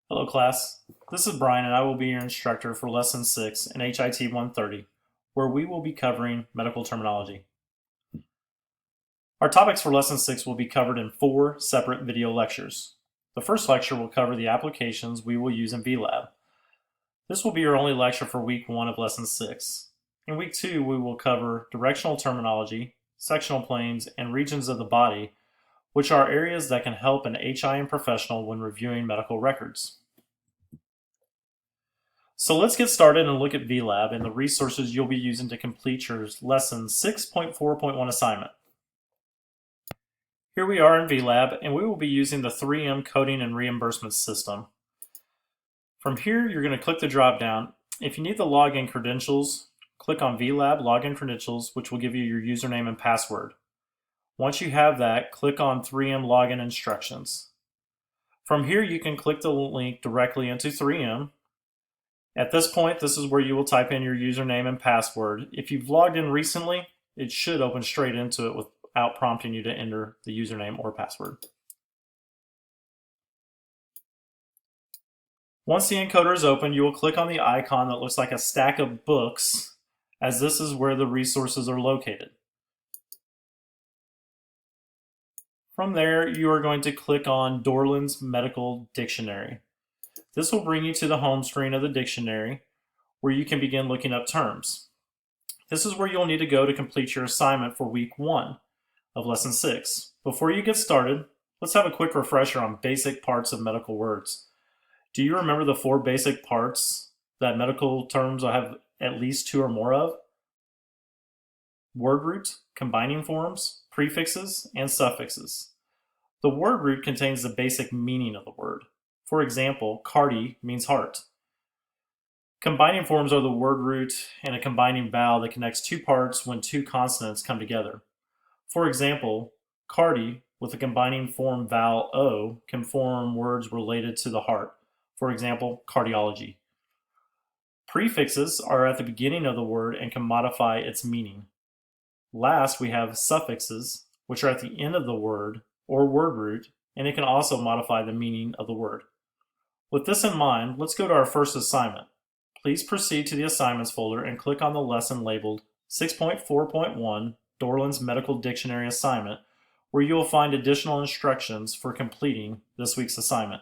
Hello class, this is Brian and I will be your instructor for Lesson 6 in HIT 130, where we will be covering medical terminology. Our topics for Lesson 6 will be covered in 4 separate video lectures. The first lecture will cover the applications we will use in VLab. This will be your only lecture for Week 1 of Lesson 6. In Week 2, we will cover directional terminology, sectional planes, and regions of the body, which are areas that can help an HIM professional when reviewing medical records. So let's get started and look at VLab and the resources you'll be using to complete your Lesson 6.4.1 assignment. Here we are in VLab, and we will be using the 3M coding and reimbursement system. From here, you're going to click the drop down. If you need the login credentials, click on VLab Login Credentials, which will give you your username and password. Once you have that, click on 3M Login Instructions. From here, you can click the link directly into 3M. At this point, this is where you will type in your username and password. If you've logged in recently, it should open straight into it without prompting you to enter the username or password. Once the encoder is open, you will click on the icon that looks like a stack of books, as this is where the resources are located. From there, you are going to click on Dorland's Medical Dictionary. This will bring you to the home screen of the dictionary, where you can begin looking up terms. This is where you'll need to go to complete your assignment for Week 1 of Lesson 6. Before you get started, let's have a quick refresher on basic parts of medical words. Do you remember the 4 basic parts that medical terms have at least 2 or more of? Word root, combining forms, prefixes, and suffixes. The word root contains the basic meaning of the word. For example, cardi means heart. Combining forms are the word root and a combining vowel that connects 2 parts when 2 consonants come together. For example, cardi with a combining form vowel O can form words related to the heart. For example, cardiology. Prefixes are at the beginning of the word and can modify its meaning. Last, we have suffixes, which are at the end of the word or word root, and it can also modify the meaning of the word. With this in mind, let's go to our first assignment. Please proceed to the assignments folder and click on the lesson labeled 6.4.1 Dorland's Medical Dictionary Assignment, where you will find additional instructions for completing this week's assignment.